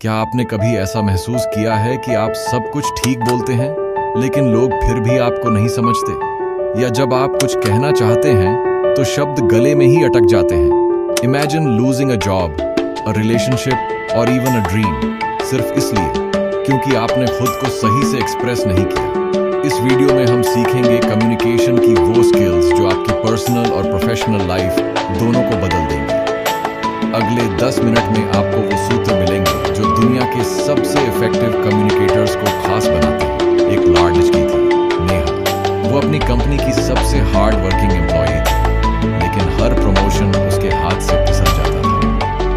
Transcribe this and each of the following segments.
क्या आपने कभी ऐसा महसूस किया है कि आप सब कुछ ठीक बोलते हैं लेकिन लोग फिर भी आपको नहीं समझते? या जब आप कुछ कहना चाहते हैं तो शब्द गले में ही अटक जाते हैं? Imagine losing a job, a relationship और इवन अ ड्रीम, सिर्फ इसलिए क्योंकि आपने खुद को सही से एक्सप्रेस नहीं किया। इस वीडियो में हम सीखेंगे कम्युनिकेशन की वो स्किल्स जो आपकी पर्सनल और प्रोफेशनल लाइफ दोनों को बदल देंगी। अगले 10 मिनट में आपको वो सूत्र मिलेंगे जो दुनिया के सबसे इफेक्टिव कम्युनिकेटर्स को खास बनाते हैं। एक लार्ज की थी, नेहा। वो अपनी कंपनी की सबसे हार्ड वर्किंग एम्प्लॉई थी, लेकिन हर प्रमोशन उसके हाथ से फिसल जाता था।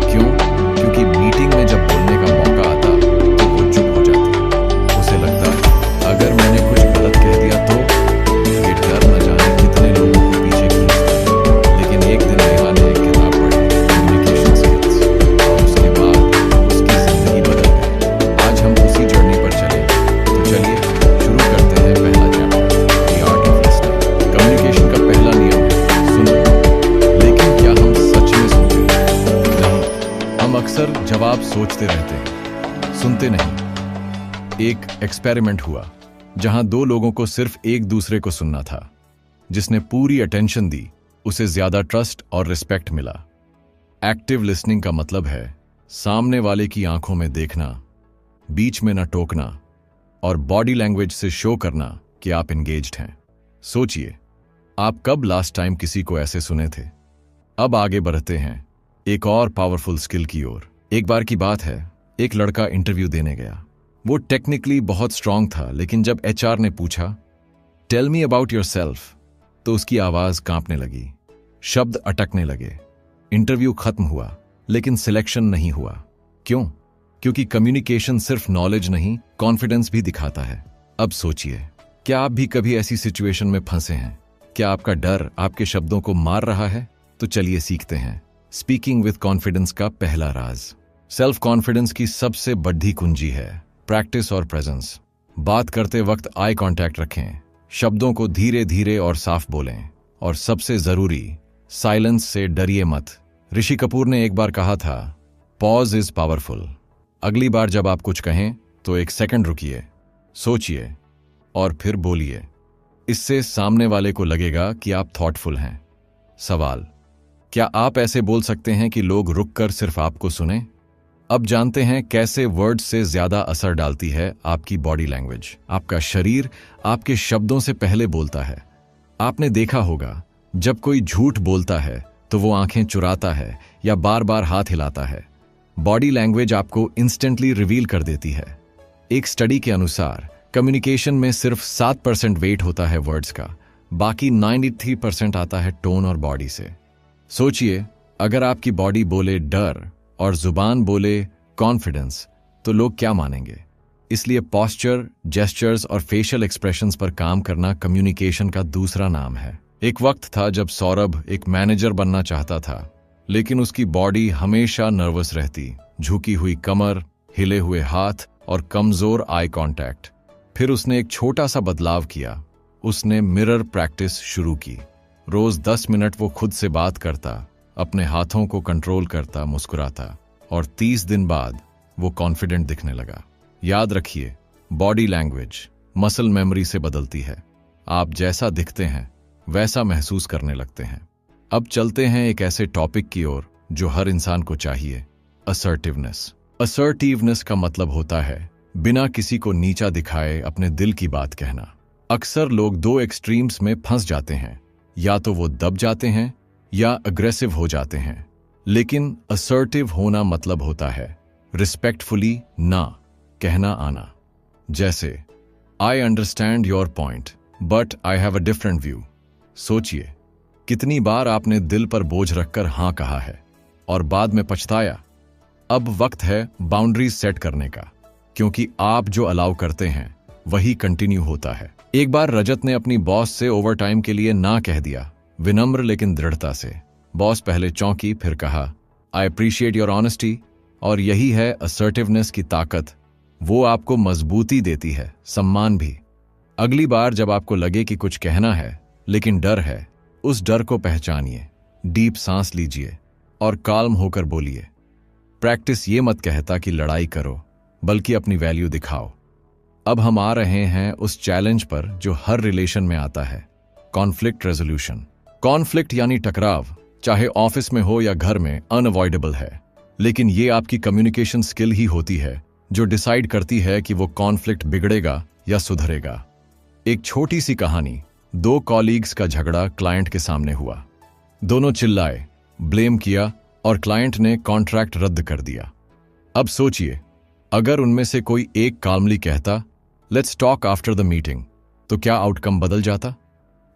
क्यों? क्योंकि मीटिंग में जब बोलने का मौका आता तो वो चुप हो जाती। उसे लगता अगर मैंने कुछ गलत कह दिया तो ये डर न जाने कितने लोगों को पीछे खींचता। लेकिन एक दिन नेहा ने एक किताब पढ़ी, कम्युनिकेशन स्किल्स, और उसके बाद उसकी जिंदगी बदल गई। आज हम उसी जर्नी पर चले, तो चलिए शुरू करते हैं पहला chapter, the art of listening. Communication का पहला नियम है सुनो। लेकिन क्या हम सच में सुनते हैं? नहीं, हम अक्सर जवाब सोचते रहते हैं, सुनते नहीं। एक एक्सपेरिमेंट हुआ जहां 2 लोगों को सिर्फ एक दूसरे को सुनना था। जिसने पूरी अटेंशन दी उसे ज्यादा ट्रस्ट और रिस्पेक्ट मिला। एक्टिव लिसनिंग का मतलब है सामने वाले की आंखों में देखना, बीच में न टोकना और बॉडी लैंग्वेज से शो करना कि आप एंगेज्ड हैं। सोचिए, आप कब लास्ट टाइम किसी को ऐसे सुने थे? अब आगे बढ़ते हैं एक और पावरफुल स्किल की ओर। एक बार की बात है, एक लड़का इंटरव्यू देने गया। वो टेक्निकली बहुत स्ट्रांग था, लेकिन जब एचआर ने पूछा टेल मी अबाउट योरसेल्फ, तो उसकी आवाज कांपने लगी, शब्द अटकने लगे। इंटरव्यू खत्म हुआ, लेकिन सिलेक्शन नहीं हुआ। क्यों? क्योंकि कम्युनिकेशन सिर्फ नॉलेज नहीं, कॉन्फिडेंस भी दिखाता है। अब सोचिए, क्या आप भी कभी ऐसी सिचुएशन में फंसे हैं? क्या आपका डर आपके शब्दों को मार रहा है? तो चलिए सीखते हैं स्पीकिंग विद कॉन्फिडेंस का पहला राज। सेल्फ कॉन्फिडेंस की सबसे बड़ी कुंजी है प्रैक्टिस और प्रेजेंस। बात करते वक्त आई कांटेक्ट रखें, शब्दों को धीरे धीरे और साफ बोलें, और सबसे जरूरी, साइलेंस से डरिए मत। ऋषि कपूर ने एक बार कहा था, पॉज इज पावरफुल। अगली बार जब आप कुछ कहें तो 1 सेकंड रुकिए, सोचिए और फिर बोलिए। इससे सामने वाले को लगेगा कि आप थॉटफुल हैं। सवाल, क्या आप ऐसे बोल सकते हैं कि लोग रुककर सिर्फ आपको सुने? अब जानते हैं कैसे वर्ड्स से ज्यादा असर डालती है आपकी बॉडी लैंग्वेज। आपका शरीर आपके शब्दों से पहले बोलता है। आपने देखा होगा, जब कोई झूठ बोलता है तो वो आंखें चुराता है या बार बार हाथ हिलाता है। बॉडी लैंग्वेज आपको इंस्टेंटली रिवील कर देती है। एक स्टडी के अनुसार कम्युनिकेशन में सिर्फ 7% वेट होता है वर्ड्स का, बाकी 93% आता है टोन और बॉडी से। सोचिए, अगर आपकी बॉडी बोले डर और जुबान बोले कॉन्फिडेंस, तो लोग क्या मानेंगे? इसलिए पॉस्चर, जेस्चर्स और फेशियल एक्सप्रेशंस पर काम करना कम्युनिकेशन का दूसरा नाम है। एक वक्त था जब सौरभ एक मैनेजर बनना चाहता था, लेकिन उसकी बॉडी हमेशा नर्वस रहती, झुकी हुई कमर, हिले हुए हाथ और कमजोर आई कांटेक्ट। फिर उसने एक छोटा सा बदलाव किया। उसने मिरर प्रैक्टिस शुरू की। रोज 10 मिनट वो खुद से बात करता, अपने हाथों को कंट्रोल करता, मुस्कुराता, और 30 दिन बाद वो कॉन्फिडेंट दिखने लगा। याद रखिए, बॉडी लैंग्वेज मसल मेमोरी से बदलती है। आप जैसा दिखते हैं वैसा महसूस करने लगते हैं। अब चलते हैं एक ऐसे टॉपिक की ओर जो हर इंसान को चाहिए, असर्टिवनेस। असर्टिवनेस का मतलब होता है बिना किसी को नीचा दिखाए अपने दिल की बात कहना। अक्सर लोग 2 एक्सट्रीम्स में फंस जाते हैं, या तो वो दब जाते हैं या अग्रेसिव हो जाते हैं। लेकिन असर्टिव होना मतलब होता है रिस्पेक्टफुली ना कहना आना। जैसे, I understand your point but I have a different view. सोचिए, कितनी बार आपने दिल पर बोझ रखकर हां कहा है और बाद में पछताया। अब वक्त है बाउंड्रीज सेट करने का, क्योंकि आप जो अलाउ करते हैं वही कंटिन्यू होता है। एक बार रजत ने अपनी बॉस से ओवरटाइम के लिए ना कह दिया, विनम्र लेकिन दृढ़ता से। बॉस पहले चौंकी, फिर कहा, आई अप्रिशिएट योर ऑनेस्टी। और यही है असर्टिवनेस की ताकत। वो आपको मजबूती देती है, सम्मान भी। अगली बार जब आपको लगे कि कुछ कहना है लेकिन डर है, उस डर को पहचानिए, डीप सांस लीजिए और काल्म होकर बोलिए। प्रैक्टिस ये मत कहता कि लड़ाई करो, बल्कि अपनी वैल्यू दिखाओ। अब हम आ रहे हैं उस चैलेंज पर जो हर रिलेशन में आता है, कॉन्फ्लिक्ट रेजोल्यूशन। कॉन्फ्लिक्ट यानी टकराव, चाहे ऑफिस में हो या घर में, अनअवॉइडेबल है। लेकिन ये आपकी कम्युनिकेशन स्किल ही होती है जो डिसाइड करती है कि वो कॉन्फ्लिक्ट बिगड़ेगा या सुधरेगा। एक छोटी सी कहानी, दो कॉलीग्स का झगड़ा क्लाइंट के सामने हुआ। दोनों चिल्लाए, ब्लेम किया और क्लाइंट ने कॉन्ट्रैक्ट रद्द कर दिया। अब सोचिए, अगर उनमें से कोई एक काल्मली कहता, let's talk after the meeting, तो क्या आउटकम बदल जाता?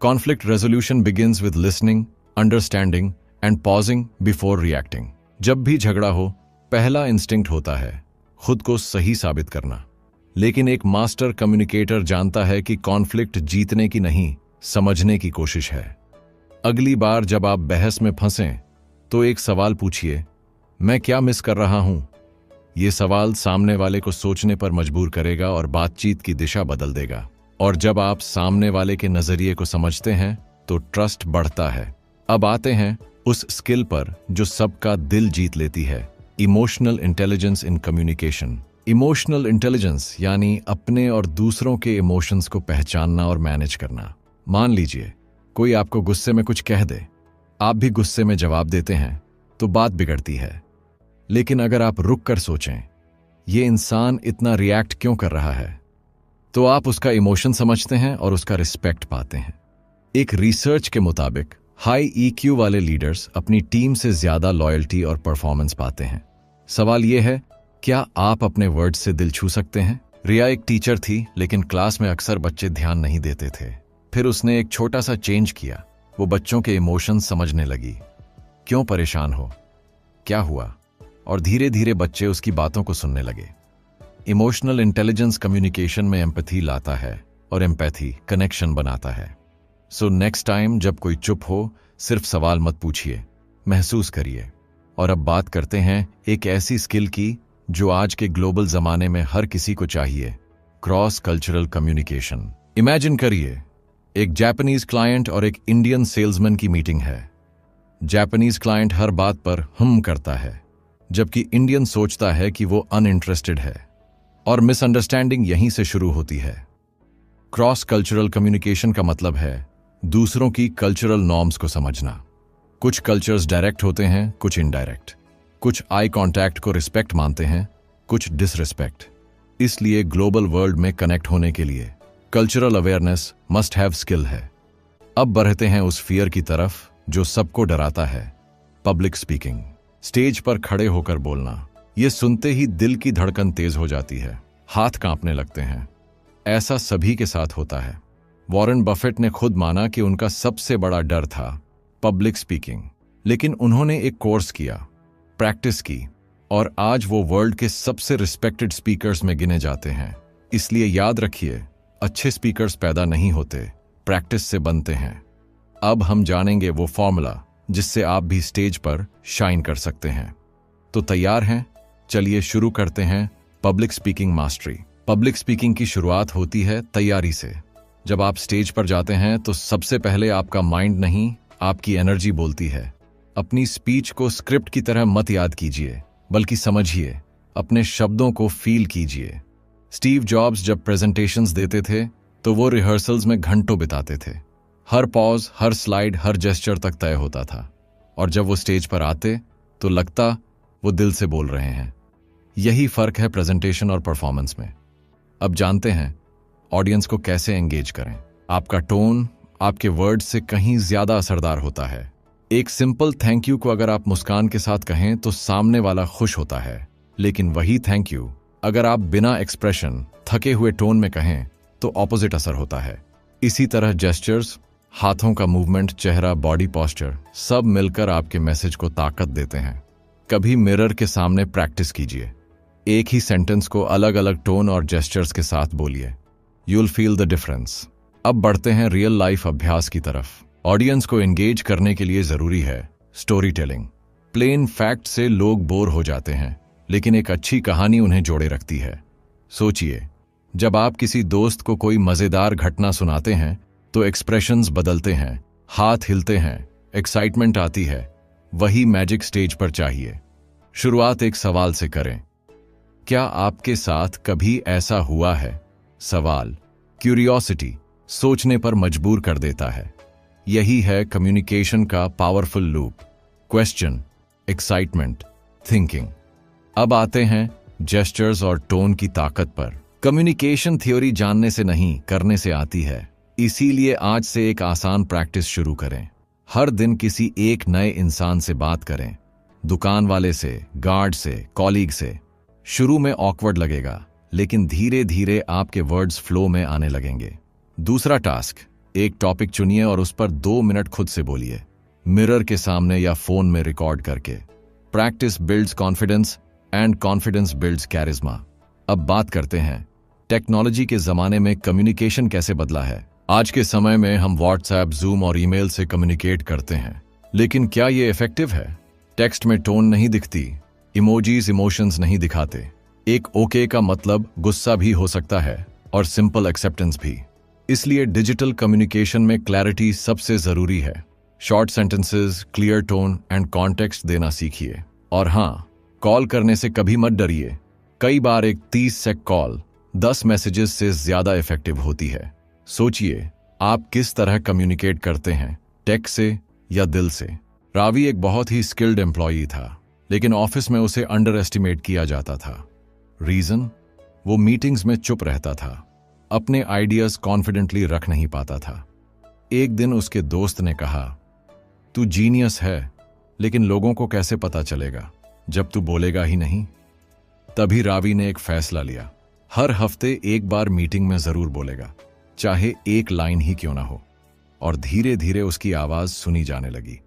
Conflict resolution begins with listening, understanding and pausing before reacting. जब भी झगड़ा हो, पहला इंस्टिंक्ट होता है खुद को सही साबित करना। लेकिन एक मास्टर कम्युनिकेटर जानता है कि कॉन्फ्लिक्ट जीतने की नहीं, समझने की कोशिश है। अगली बार जब आप बहस में फंसें, तो एक सवाल पूछिए, मैं क्या मिस कर रहा हूं? ये सवाल सामने वाले को सोचने पर मजबूर करेगा और बातचीत की दिशा बदल देगा। और जब आप सामने वाले के नजरिए को समझते हैं, तो ट्रस्ट बढ़ता है। अब आते हैं उस स्किल पर जो सबका दिल जीत लेती है, emotional intelligence in communication. Emotional intelligence यानी अपने और दूसरों के इमोशंस को पहचानना और मैनेज करना। मान लीजिए कोई आपको गुस्से में कुछ कह दे, आप भी गुस्से में जवाब देते हैं, तो बात बिगड़ती है। लेकिन अगर आप रुक कर सोचें, ये इंसान इतना रिएक्ट क्यों कर रहा है, तो आप उसका इमोशन समझते हैं और उसका रिस्पेक्ट पाते हैं। एक रिसर्च के मुताबिक हाई ईक्यू वाले लीडर्स अपनी टीम से ज्यादा लॉयल्टी और परफॉर्मेंस पाते हैं। सवाल यह है, क्या आप अपने वर्ड से दिल छू सकते हैं? रिया एक टीचर थी, लेकिन क्लास में अक्सर बच्चे ध्यान नहीं देते थे। फिर उसने एक छोटा सा चेंज किया। वो बच्चों के इमोशंस समझने लगी। क्यों परेशान हो, क्या हुआ, और धीरे धीरे बच्चे उसकी बातों को सुनने लगे। इमोशनल इंटेलिजेंस कम्युनिकेशन में एम्पैथी लाता है और एम्पैथी कनेक्शन बनाता है। सो नेक्स्ट टाइम जब कोई चुप हो, सिर्फ सवाल मत पूछिए, महसूस करिए। और अब बात करते हैं एक ऐसी स्किल की जो आज के ग्लोबल जमाने में हर किसी को चाहिए, क्रॉस कल्चरल कम्युनिकेशन। इमेजिन करिए, एक जापानीज क्लाइंट और एक इंडियन सेल्समैन की मीटिंग है। जापानीज क्लाइंट हर बात पर करता है, जबकि इंडियन सोचता है कि वो अनइंटरेस्टेड है, और मिसअंडरस्टैंडिंग यहीं से शुरू होती है। क्रॉस कल्चरल कम्युनिकेशन का मतलब है दूसरों की कल्चरल नॉर्म्स को समझना। कुछ कल्चर्स डायरेक्ट होते हैं, कुछ इनडायरेक्ट। कुछ आई कांटेक्ट को रिस्पेक्ट मानते हैं, कुछ डिसरिस्पेक्ट। इसलिए ग्लोबल वर्ल्ड में कनेक्ट होने के लिए cultural awareness must have skill है। अब बढ़ते हैं उस फियर की तरफ जो सबको डराता है, पब्लिक स्पीकिंग। स्टेज पर खड़े होकर बोलना। ये सुनते ही दिल की धड़कन तेज हो जाती है, हाथ कांपने लगते हैं। ऐसा सभी के साथ होता है। वॉरेन बफेट ने खुद माना कि उनका सबसे बड़ा डर था पब्लिक स्पीकिंग, लेकिन उन्होंने एक कोर्स किया, प्रैक्टिस की, और आज वो वर्ल्ड के सबसे रिस्पेक्टेड स्पीकर्स में गिने जाते हैं। इसलिए याद रखिए, अच्छे स्पीकर्स पैदा नहीं होते, प्रैक्टिस से बनते हैं। अब हम जानेंगे वो फॉर्मूला जिससे आप भी स्टेज पर शाइन कर सकते हैं। तो तैयार हैं? चलिए शुरू करते हैं public speaking mastery. Public speaking की शुरुआत होती है तैयारी से। जब आप स्टेज पर जाते हैं तो सबसे पहले आपका माइंड नहीं, आपकी एनर्जी बोलती है। अपनी स्पीच को स्क्रिप्ट की तरह मत याद कीजिए, बल्कि समझिए, अपने शब्दों को फील कीजिए। स्टीव जॉब्स जब प्रेजेंटेशंस देते थे तो वो रिहर्सल्स में घंटों बिताते थे। हर पॉज, हर स्लाइड, हर जेस्चर तक तय होता था, और जब वो स्टेज पर आते तो लगता वो दिल से बोल रहे हैं। यही फर्क है प्रेजेंटेशन और परफॉर्मेंस में। अब जानते हैं ऑडियंस को कैसे एंगेज करें। आपका टोन आपके वर्ड से कहीं ज्यादा असरदार होता है। एक सिंपल थैंक यू को अगर आप मुस्कान के साथ कहें तो सामने वाला खुश होता है, लेकिन वही थैंक यू अगर आप बिना एक्सप्रेशन, थके हुए टोन में कहें तो ऑपोजिट असर होता है। इसी तरह जेस्चर्स, हाथों का मूवमेंट, चेहरा, बॉडी पोस्चर सब मिलकर आपके मैसेज को ताकत देते हैं। कभी मिरर के सामने प्रैक्टिस कीजिए। एक ही सेंटेंस को अलग अलग टोन और जेस्चर्स के साथ बोलिए। You'll feel the difference. अब बढ़ते हैं रियल लाइफ अभ्यास की तरफ। ऑडियंस को एंगेज करने के लिए जरूरी है स्टोरी टेलिंग। प्लेन फैक्ट से लोग बोर हो जाते हैं, लेकिन एक अच्छी कहानी उन्हें जोड़े रखती है। सोचिए, जब आप किसी दोस्त को कोई मजेदार घटना सुनाते हैं तो एक्सप्रेशंस बदलते हैं, हाथ हिलते हैं, एक्साइटमेंट आती है। वही मैजिक स्टेज पर चाहिए। शुरुआत एक सवाल से करें। क्या आपके साथ कभी ऐसा हुआ है? सवाल क्यूरियोसिटी सोचने पर मजबूर कर देता है। यही है कम्युनिकेशन का powerful loop. Question, excitement, thinking. अब आते हैं जेस्चर्स और टोन की ताकत पर। कम्युनिकेशन थ्योरी जानने से नहीं, करने से आती है। इसीलिए आज से एक आसान प्रैक्टिस शुरू करें। हर दिन किसी एक नए इंसान से बात करें। दुकान वाले से, गार्ड से, कॉलीग से। शुरू में ऑकवर्ड लगेगा, लेकिन धीरे धीरे आपके वर्ड्स फ्लो में आने लगेंगे। दूसरा टास्क, एक टॉपिक चुनिए और उस पर 2 मिनट खुद से बोलिए, मिरर के सामने या फोन में रिकॉर्ड करके। Practice builds confidence and confidence builds charisma. अब बात करते हैं टेक्नोलॉजी के जमाने में कम्युनिकेशन कैसे बदला है। आज के समय में हम व्हाट्सएप, जूम और ईमेल से कम्युनिकेट करते हैं, लेकिन क्या ये इफेक्टिव है? टेक्स्ट में टोन नहीं दिखती, इमोजीज इमोशंस नहीं दिखाते। एक ओके का मतलब गुस्सा भी हो सकता है और सिंपल एक्सेप्टेंस भी। इसलिए डिजिटल कम्युनिकेशन में क्लैरिटी सबसे जरूरी है। Short sentences, clear tone and context देना सीखिए। और हाँ, कॉल करने से कभी मत डरिए। कई बार एक 30 सेकंड कॉल 10 मैसेजेस से ज्यादा इफेक्टिव होती है। सोचिए, आप किस तरह कम्युनिकेट करते हैं, टेक्स्ट से या दिल से? रावी एक बहुत ही स्किल्ड एम्प्लॉई था, लेकिन ऑफिस में उसे अंडर एस्टिमेट किया जाता था। रीजन? वो मीटिंग्स में चुप रहता था, अपने आइडियाज कॉन्फिडेंटली रख नहीं पाता था। एक दिन उसके दोस्त ने कहा, तू जीनियस है, लेकिन लोगों को कैसे पता चलेगा जब तू बोलेगा ही नहीं? तभी रावी ने एक फैसला लिया, हर हफ्ते एक बार मीटिंग में जरूर बोलेगा, चाहे एक लाइन ही क्यों ना हो। और धीरे धीरे उसकी आवाज सुनी जाने लगी।